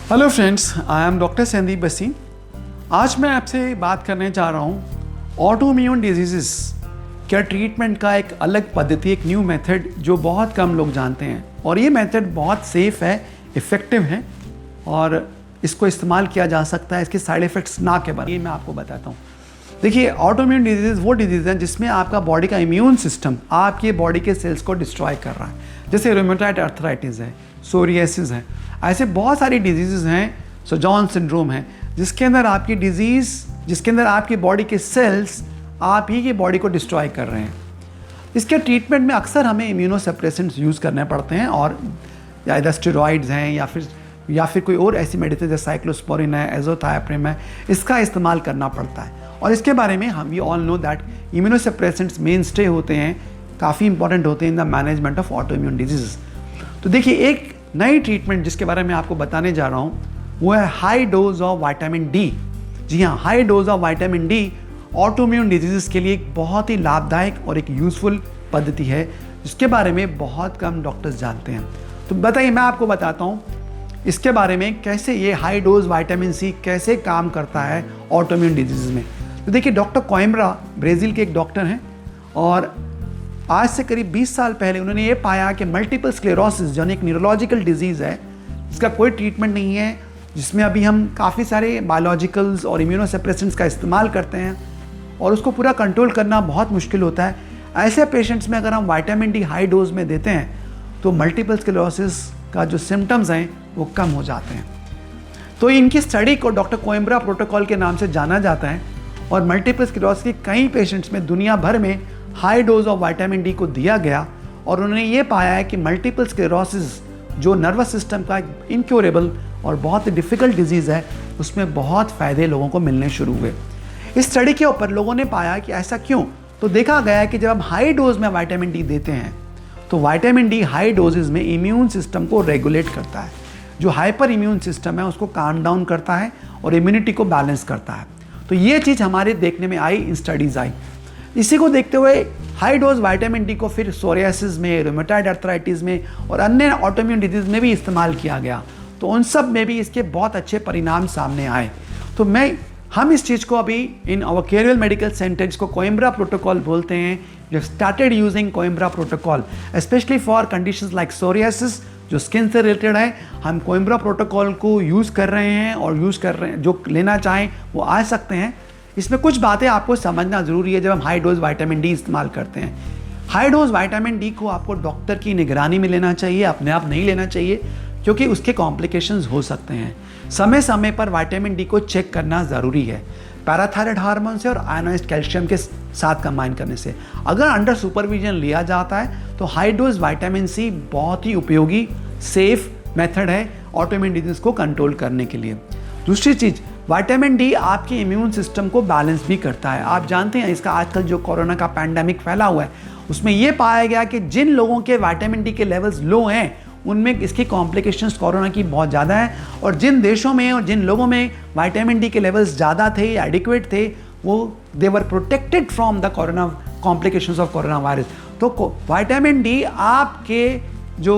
Hello friends, I am doctor Sandeep बसी। आज मैं आपसे बात करने जा रहा हूँ ऑटोइम्यून डिजीज़ क्या ट्रीटमेंट का एक अलग पद्धति, एक न्यू मेथड जो बहुत कम लोग जानते हैं। और ये मेथड बहुत सेफ़ है, इफ़ेक्टिव है और इसको इस्तेमाल किया जा सकता है। इसके साइड इफ़ेक्ट्स ना के बारे में मैं आपको बताता हूँ। देखिए, ऑटोइम्यून डिजीज़ वो डिजीज़ हैं जिसमें आपका बॉडी का इम्यून सिस्टम आपके बॉडी के सेल्स को डिस्ट्रॉय कर रहा है। जैसे रूमेटॉइड आर्थराइटिस है, सोरियासिस है, ऐसे बहुत सारी डिजीज़ हैं। सोजॉन सिंड्रोम है जिसके अंदर आपकी बॉडी के सेल्स आप ही की बॉडी को डिस्ट्रॉय कर रहे हैं। इसके ट्रीटमेंट में अक्सर हमें इम्यूनोसप्रेसेंट्स यूज़ करने पड़ते हैं और या इधर स्टेरॉइड्स हैं या फिर कोई और ऐसी मेडिसिन जैसे साइक्लोस्पोरिन है, एज़ोथाइप्रिम है, इसका इस्तेमाल करना पड़ता है। और इसके बारे में हम we all know that immunosuppressants mainstay होते हैं, काफ़ी इंपॉर्टेंट होते हैं in the management of autoimmune disease. तो देखिए, एक नई ट्रीटमेंट जिसके बारे में आपको बताने जा रहा हूँ वो है high dose of vitamin D. जी हाँ, high dose of vitamin D autoimmune disease के लिए एक बहुत ही लाभदायक और एक यूज़फुल पद्धति है जिसके बारे में बहुत कम डॉक्टर्स जानते हैं। तो बताइए, मैं आपको बताता हूँ इसके बारे में कैसे ये हाई डोज विटामिन सी कैसे काम करता है ऑटोइम्यून डिजीज़ में। तो देखिए, डॉक्टर कोइम्ब्रा ब्राज़ील के एक डॉक्टर हैं और आज से करीब 20 साल पहले उन्होंने ये पाया कि मल्टीपल स्क्लेरोसिस जो एक न्यूरोलॉजिकल डिजीज़ है, इसका कोई ट्रीटमेंट नहीं है, जिसमें अभी हम काफ़ी सारे बायोलॉजिकल्स और इम्यूनोसप्रेसेंट्स का इस्तेमाल करते हैं और उसको पूरा कंट्रोल करना बहुत मुश्किल होता है। ऐसे पेशेंट्स में अगर हम विटामिन डी हाई डोज में देते हैं तो मल्टीपल स्क्लेरोसिस का जो सिम्टम्स हैं वो कम हो जाते हैं। तो इनकी स्टडी को डॉक्टर कोइम्ब्रा प्रोटोकॉल के नाम से जाना जाता है और मल्टीपल स्क्लेरोसिस के कई पेशेंट्स में दुनिया भर में high dose of vitamin D को दिया गया और उन्होंने ये पाया है कि मल्टीपल स्क्लेरोसिस जो नर्वस सिस्टम का इनक्योरेबल और बहुत ही डिफ़िकल्ट डिजीज़ है, उसमें बहुत फ़ायदे लोगों को मिलने शुरू हुए। इस स्टडी के ऊपर लोगों ने पाया कि ऐसा क्यों, तो देखा गया है कि जब हम हाई डोज में विटामिन डी देते हैं तो विटामिन डी हाई डोजेज़ में इम्यून सिस्टम को रेगुलेट करता है। जो हाइपर इम्यून सिस्टम है उसको काम डाउन करता है और इम्यूनिटी को बैलेंस करता है। तो ये चीज़ हमारे देखने में आई, इन स्टडीज़ आई। इसी को देखते हुए हाई डोज विटामिन डी को फिर सोरियासिस में, रूमेटॉइड आर्थराइटिस में और अन्य ऑटोइम्यून डिजीज़ में भी इस्तेमाल किया गया। तो उन सब में भी इसके बहुत अच्छे परिणाम सामने आए। तो हम इस चीज़ को अभी in our Carewell medical centre, जिसको कोइम्ब्रा प्रोटोकॉल बोलते हैं, जो started using Coimbra protocol specially for conditions like psoriasis जो स्किन से रिलेटेड है। हम कोइम्ब्रा प्रोटोकॉल को यूज़ कर रहे हैं और जो लेना चाहें वो आ सकते हैं। इसमें कुछ बातें आपको समझना ज़रूरी है जब हम हाई डोज विटामिन डी इस्तेमाल करते हैं। हाई डोज विटामिन डी को आपको डॉक्टर की निगरानी में लेना चाहिए, अपने आप नहीं लेना चाहिए, क्योंकि उसके कॉम्प्लिकेशंस हो सकते हैं। समय समय पर विटामिन डी को चेक करना ज़रूरी है, पैराथायराइड हार्मोन से और आयनाइज्ड कैल्शियम के साथ कंबाइन करने से। अगर अंडर सुपरविजन लिया जाता है तो हाई डोज विटामिन सी बहुत ही उपयोगी, सेफ मेथड है ऑटोइम्यून डिजीज़ को कंट्रोल करने के लिए। दूसरी चीज़, विटामिन डी आपके इम्यून सिस्टम को बैलेंस भी करता है। आप जानते हैं, इसका आजकल जो कोरोना का पैंडेमिक फैला हुआ है उसमें यह पाया गया कि जिन लोगों के विटामिन डी के लेवल्स लो हैं उनमें इसकी कॉम्प्लिकेशंस कोरोना की बहुत ज़्यादा है, और जिन देशों में और जिन लोगों में विटामिन डी के लेवल्स ज़्यादा थे, एडिक्वेट थे, वो they were protected from the corona complications of corona virus. तो विटामिन डी आपके जो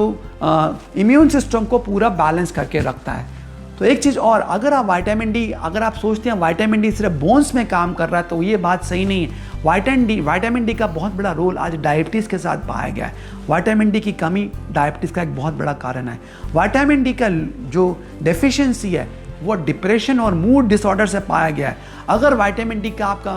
इम्यून सिस्टम को पूरा बैलेंस करके रखता है। तो एक चीज़ और, अगर आप सोचते हैं विटामिन डी सिर्फ बोन्स में काम कर रहा है तो ये बात सही नहीं है। विटामिन डी का बहुत बड़ा रोल आज डायबिटीज़ के साथ पाया गया है। विटामिन डी की कमी डायबिटीज़ का एक बहुत बड़ा कारण है। विटामिन डी का जो डेफिशिएंसी है वो डिप्रेशन और मूड डिसऑर्डर से पाया गया है। अगर विटामिन डी का आपका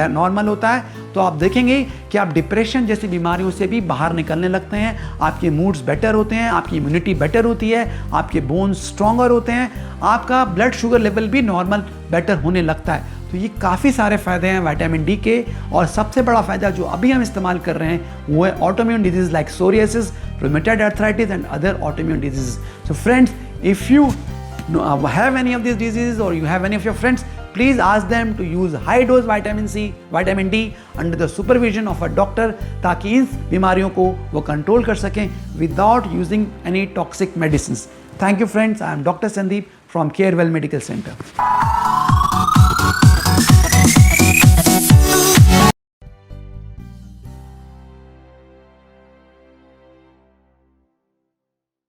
नॉर्मल होता है तो आप देखेंगे कि आप डिप्रेशन जैसी बीमारियों से भी बाहर निकलने लगते हैं, आपके मूड्स बेटर होते हैं, आपकी इम्यूनिटी बेटर होती है, आपके बोन्स स्ट्रॉन्गर होते हैं, आपका ब्लड शुगर लेवल भी नॉर्मल बेटर होने लगता है। तो ये काफ़ी सारे फ़ायदे हैं विटामिन डी के। और सबसे बड़ा फ़ायदा जो अभी हम इस्तेमाल कर रहे हैं वो है autoimmune disease like psoriasis, rheumatoid arthritis and other autoimmune disease. So friends, if you have any of these diseases or you have any of your friends, please ask them to use high dose vitamin D under the supervision of a doctor, ताकि इन बीमारियों को वो control कर सकें without using any toxic medicines. Thank you friends, I am Dr. Sandeep from Carewell Medical Center.